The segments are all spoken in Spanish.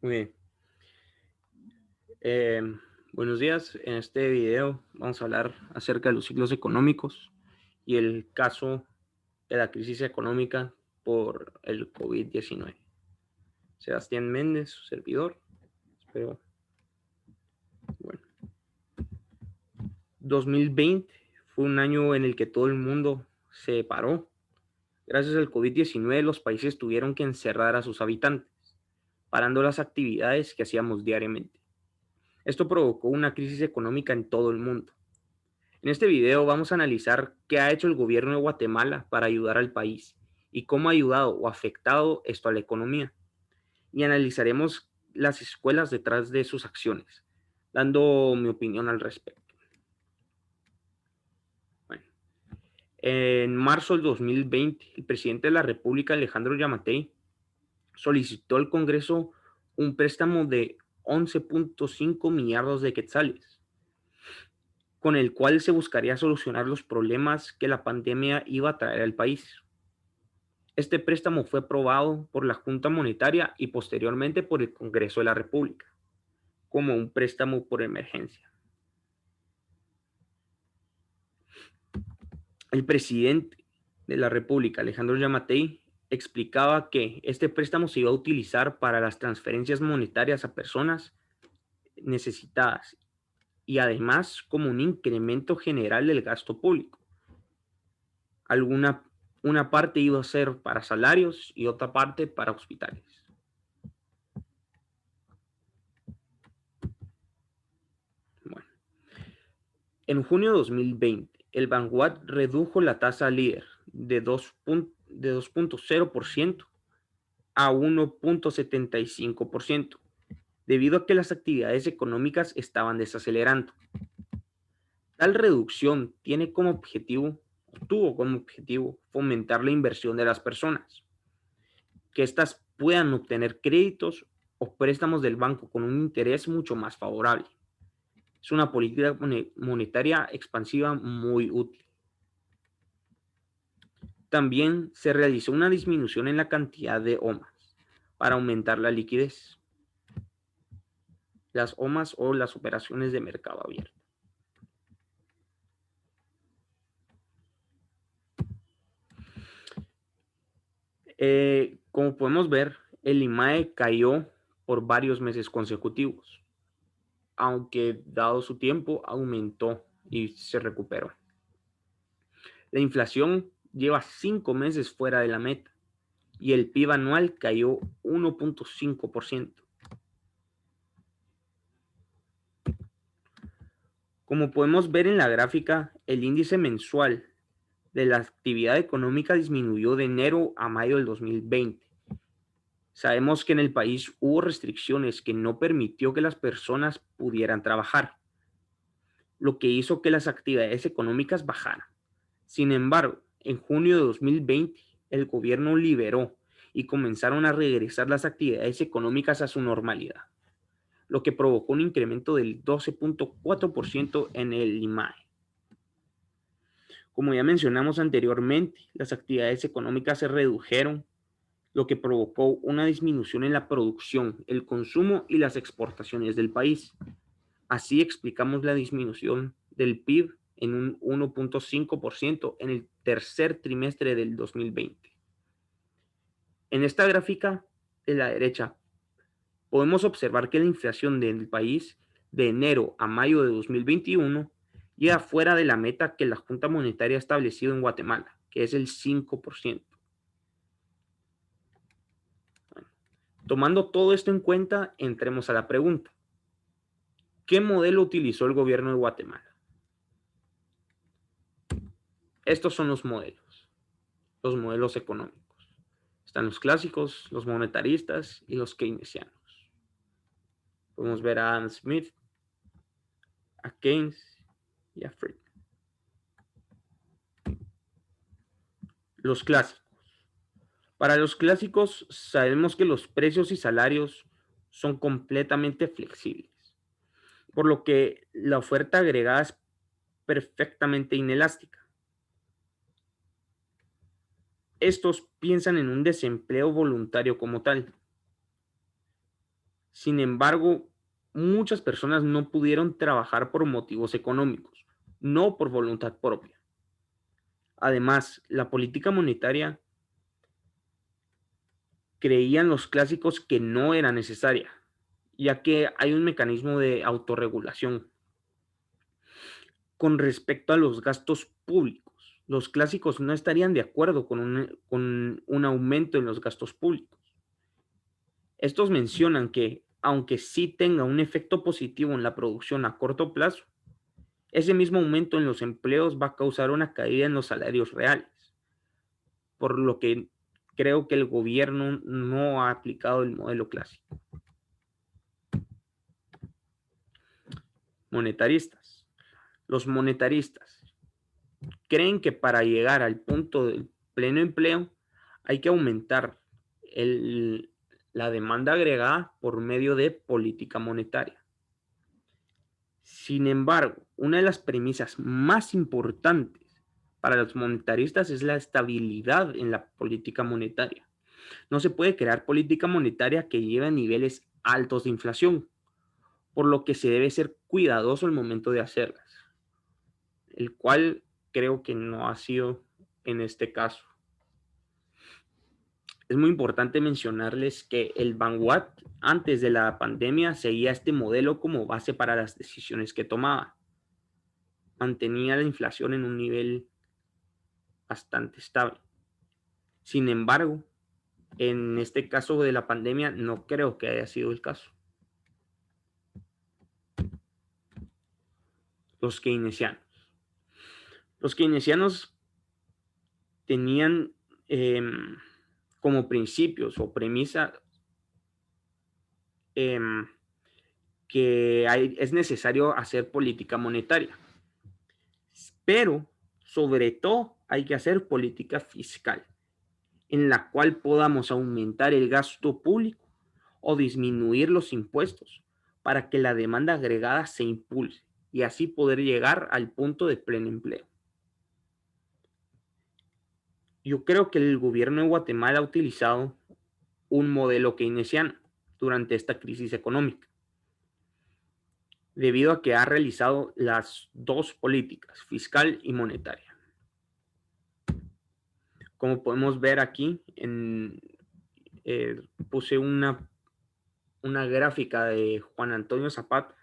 Muy bien. Eh, Buenos días. En este video vamos a hablar acerca de los ciclos económicos y el caso de la crisis económica por el COVID-19. Sebastián Méndez, su servidor. Espero. Bueno, 2020 fue un año en el que todo el mundo se paró. Gracias al COVID-19, los países tuvieron que encerrar a sus habitantes, parando las actividades que hacíamos diariamente. Esto provocó una crisis económica en todo el mundo. En este video vamos a analizar qué ha hecho el gobierno de Guatemala para ayudar al país y cómo ha ayudado o afectado esto a la economía. Y analizaremos las escuelas detrás de sus acciones, dando mi opinión al respecto. Bueno, en marzo del 2020, el presidente de la República, Alejandro Yamatei, solicitó al Congreso un préstamo de 11.5 millardos de quetzales, con el cual se buscaría solucionar los problemas que la pandemia iba a traer al país. Este préstamo fue aprobado por la Junta Monetaria y posteriormente por el Congreso de la República como un préstamo por emergencia. El presidente de la República, Alejandro Yamatei, explicaba que este préstamo se iba a utilizar para las transferencias monetarias a personas necesitadas y además como un incremento general del gasto público. Alguna una parte iba a ser para salarios y otra parte para hospitales. Bueno, en junio de 2020, el Vanguard redujo la tasa líder de 2.0% a 1.75%, debido a que las actividades económicas estaban desacelerando. Tal reducción tuvo como objetivo fomentar la inversión de las personas, que éstas puedan obtener créditos o préstamos del banco con un interés mucho más favorable. Es una política monetaria expansiva muy útil. También se realizó una disminución en la cantidad de OMAs para aumentar la liquidez. Las OMAs o las operaciones de mercado abierto. Como podemos ver, el IMAE cayó por varios meses consecutivos, aunque dado su tiempo aumentó y se recuperó. La inflación lleva 5 meses fuera de la meta y el PIB anual cayó 1.5%. Como podemos ver en la gráfica, el índice mensual de la actividad económica disminuyó de enero a mayo del 2020. Sabemos que en el país hubo restricciones que no permitió que las personas pudieran trabajar, lo que hizo que las actividades económicas bajaran. Sin embargo, en junio de 2020, el gobierno liberó y comenzaron a regresar las actividades económicas a su normalidad, lo que provocó un incremento del 12.4% en el IMAE. Como ya mencionamos anteriormente, las actividades económicas se redujeron, lo que provocó una disminución en la producción, el consumo y las exportaciones del país. Así explicamos la disminución del PIB en un 1.5% en el tercer trimestre del 2020. En esta gráfica de la derecha podemos observar que la inflación del país de enero a mayo de 2021 llega fuera de la meta que la Junta Monetaria ha establecido en Guatemala, que es el 5%. Bueno, tomando todo esto en cuenta, entremos a la pregunta. ¿Qué modelo utilizó el gobierno de Guatemala? Estos son los modelos económicos. Están los clásicos, los monetaristas y los keynesianos. Podemos ver a Adam Smith, a Keynes y a Friedman. Los clásicos. Para los clásicos sabemos que los precios y salarios son completamente flexibles, por lo que la oferta agregada es perfectamente inelástica. Estos piensan en un desempleo voluntario como tal. Sin embargo, muchas personas no pudieron trabajar por motivos económicos, no por voluntad propia. Además, la política monetaria creían los clásicos que no era necesaria, ya que hay un mecanismo de autorregulación. Con respecto a los gastos públicos, los clásicos no estarían de acuerdo con un aumento en los gastos públicos. Estos mencionan que, aunque sí tenga un efecto positivo en la producción a corto plazo, ese mismo aumento en los empleos va a causar una caída en los salarios reales, por lo que creo que el gobierno no ha aplicado el modelo clásico. Monetaristas. Los monetaristas creen que para llegar al punto del pleno empleo hay que aumentar la demanda agregada por medio de política monetaria. Sin embargo, una de las premisas más importantes para los monetaristas es la estabilidad en la política monetaria. No se puede crear política monetaria que lleve a niveles altos de inflación, por lo que se debe ser cuidadoso al momento de hacerlas, el cual creo que no ha sido en este caso. Es muy importante mencionarles que el Vanguard antes de la pandemia seguía este modelo como base para las decisiones que tomaba. Mantenía la inflación en un nivel bastante estable. Sin embargo, en este caso de la pandemia no creo que haya sido el caso. Los keynesianos. Los keynesianos tenían como principios o premisa que es necesario hacer política monetaria, pero sobre todo hay que hacer política fiscal, en la cual podamos aumentar el gasto público o disminuir los impuestos para que la demanda agregada se impulse y así poder llegar al punto de pleno empleo. Yo creo que el gobierno de Guatemala ha utilizado un modelo keynesiano durante esta crisis económica, debido a que ha realizado las dos políticas, fiscal y monetaria. Como podemos ver aquí, puse una gráfica de Juan Antonio Zapata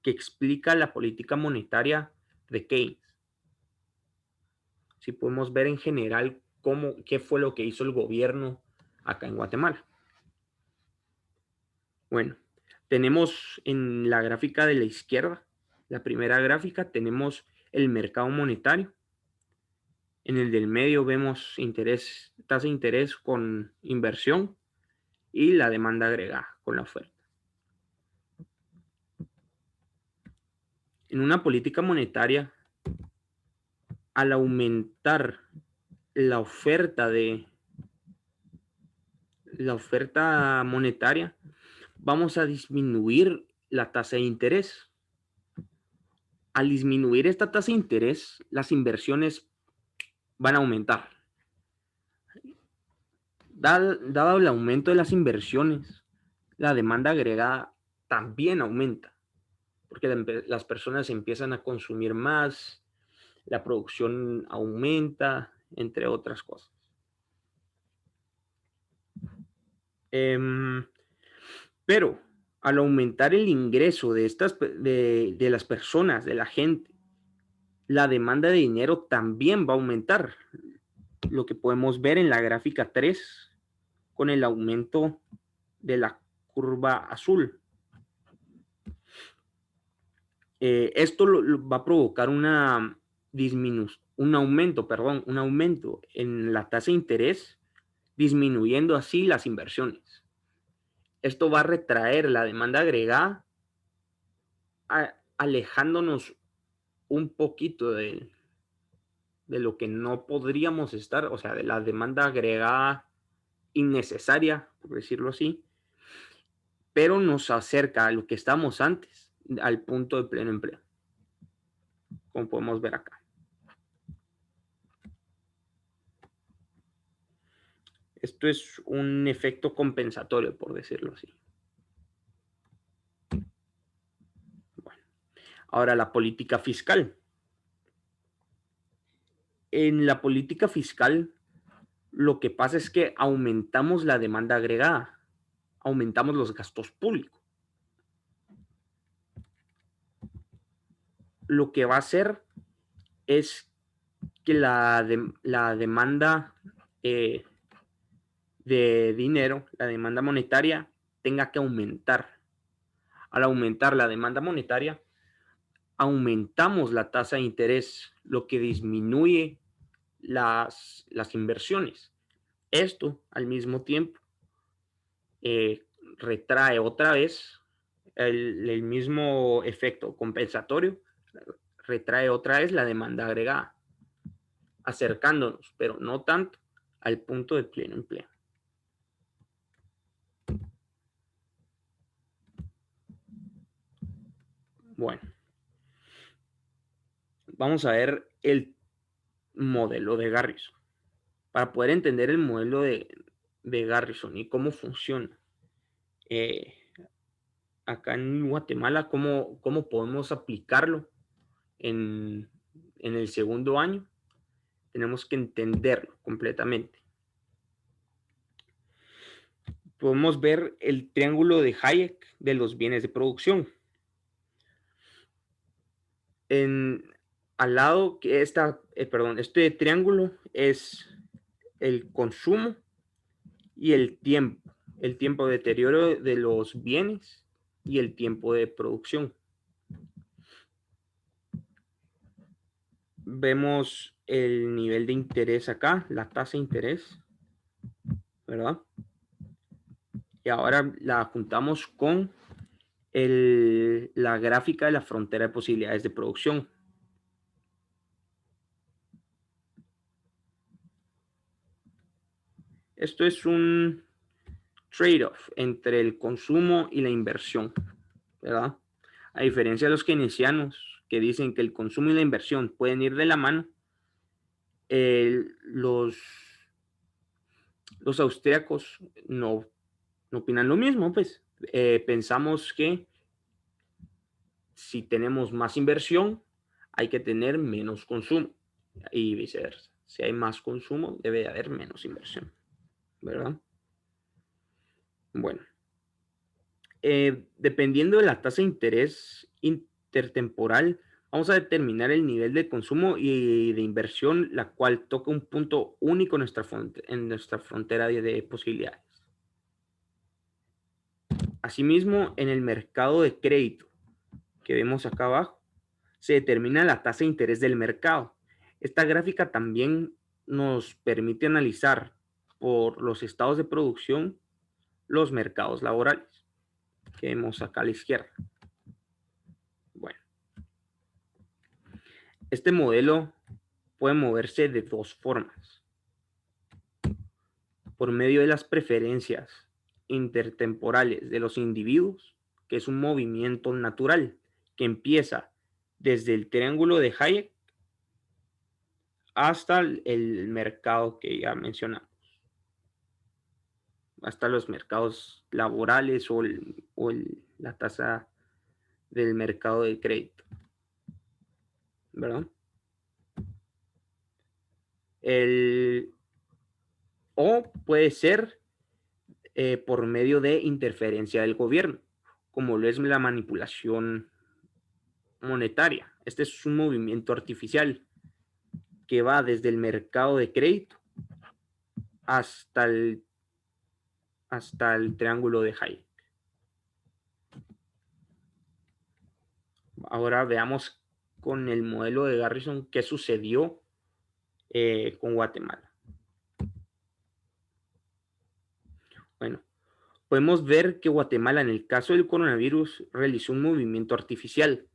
que explica la política monetaria de Keynes. Si podemos ver en general qué fue lo que hizo el gobierno acá en Guatemala. Bueno, tenemos en la gráfica de la izquierda, la primera gráfica, tenemos el mercado monetario. En el del medio vemos tasa de interés con inversión y la demanda agregada con la oferta. En una política monetaria, al aumentar la oferta monetaria, vamos a disminuir la tasa de interés. Al disminuir esta tasa de interés, las inversiones van a aumentar. Dado el aumento de las inversiones, la demanda agregada también aumenta, porque las personas empiezan a consumir más, la producción aumenta, entre otras cosas. Pero al aumentar el ingreso de las personas, de la gente, la demanda de dinero también va a aumentar. Lo que podemos ver en la gráfica 3 con el aumento de la curva azul. Esto va a provocar un aumento en la tasa de interés, disminuyendo así las inversiones. Esto va a retraer la demanda agregada, alejándonos un poquito de lo que no podríamos estar, o sea, de la demanda agregada innecesaria, por decirlo así, pero nos acerca a lo que estamos antes, al punto de pleno empleo, como podemos ver acá. Esto es un efecto compensatorio, por decirlo así. Ahora, la política fiscal. En la política fiscal, lo que pasa es que aumentamos la demanda agregada, aumentamos los gastos públicos. Lo que va a hacer es que la demanda eh, de dinero, la demanda monetaria, tenga que aumentar. Al aumentar la demanda monetaria, aumentamos la tasa de interés, lo que disminuye las inversiones. Esto, al mismo tiempo, retrae otra vez el mismo efecto compensatorio, retrae otra vez la demanda agregada, acercándonos, pero no tanto, al punto de pleno empleo. Bueno, vamos a ver el modelo de Garrison. Para poder entender el modelo de Garrison y cómo funciona, eh, acá en Guatemala, cómo podemos aplicarlo en, en el segundo año, tenemos que entenderlo completamente. Podemos ver el triángulo de Hayek de los bienes de producción. En, al lado que este triángulo es el consumo y el tiempo de deterioro de los bienes y el tiempo de producción. Vemos el nivel de interés acá, la tasa de interés, ¿verdad? Y ahora la juntamos con la gráfica de la frontera de posibilidades de producción. Esto es un trade-off entre el consumo y la inversión, ¿verdad? A diferencia de los keynesianos que dicen que el consumo y la inversión pueden ir de la mano, los austríacos no opinan lo mismo, pues. Pensamos que si tenemos más inversión, hay que tener menos consumo y viceversa. Si hay más consumo, debe de haber menos inversión, ¿verdad? Bueno, dependiendo de la tasa de interés intertemporal, vamos a determinar el nivel de consumo y de inversión, la cual toca un punto único en nuestra frontera de posibilidades. Asimismo, en el mercado de crédito que vemos acá abajo, se determina la tasa de interés del mercado. Esta gráfica también nos permite analizar por los estados de producción los mercados laborales que vemos acá a la izquierda. Bueno, este modelo puede moverse de dos formas. Por medio de las preferencias intertemporales de los individuos, que es un movimiento natural que empieza desde el triángulo de Hayek hasta el mercado que ya mencionamos, hasta los mercados laborales la tasa del mercado de crédito, ¿verdad? O puede ser por medio de interferencia del gobierno, como lo es la manipulación monetaria. Este es un movimiento artificial que va desde el mercado de crédito hasta el triángulo de Hayek. Ahora veamos con el modelo de Garrison qué sucedió con Guatemala. Bueno, podemos ver que Guatemala en el caso del coronavirus realizó un movimiento artificial,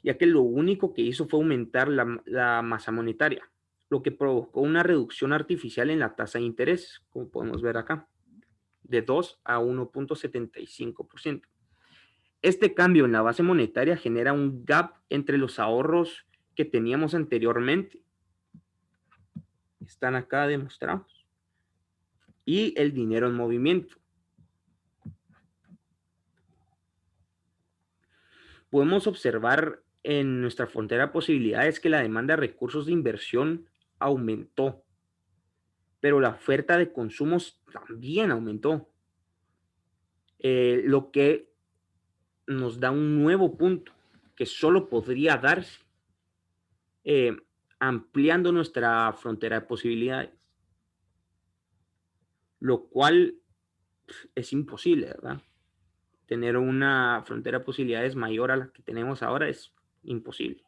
ya que lo único que hizo fue aumentar la masa monetaria, lo que provocó una reducción artificial en la tasa de interés, como podemos ver acá, de 2 a 1.75%. Este cambio en la base monetaria genera un gap entre los ahorros que teníamos anteriormente, están acá demostrados, y el dinero en movimiento. Podemos observar en nuestra frontera de posibilidades que la demanda de recursos de inversión aumentó, pero la oferta de consumos también aumentó, lo que nos da un nuevo punto que solo podría darse eh, ampliando nuestra frontera de posibilidades, lo cual es imposible, ¿verdad? Tener una frontera de posibilidades mayor a la que tenemos ahora es imposible.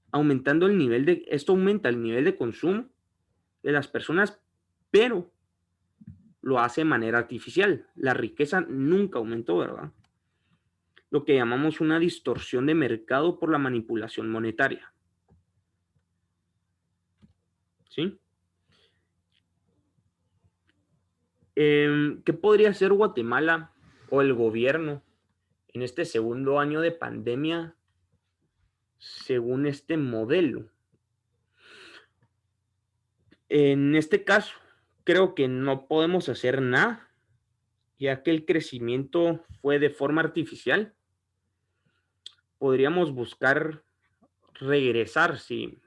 Esto aumenta el nivel de consumo de las personas, pero lo hace de manera artificial. La riqueza nunca aumentó, ¿verdad? Lo que llamamos una distorsión de mercado por la manipulación monetaria, ¿sí? ¿Qué podría hacer Guatemala o el gobierno en este segundo año de pandemia según este modelo? En este caso, creo que no podemos hacer nada, ya que el crecimiento fue de forma artificial. Podríamos buscar regresar si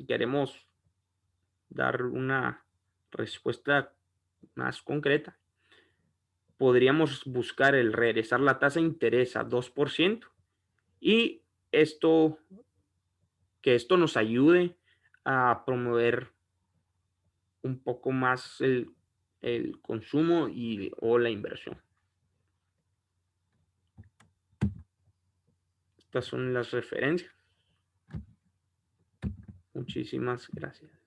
queremos dar una respuesta más concreta. Podríamos buscar el regresar la tasa de interés a 2% y esto, que esto nos ayude a promover un poco más el consumo o la inversión. Estas son las referencias. Muchísimas gracias.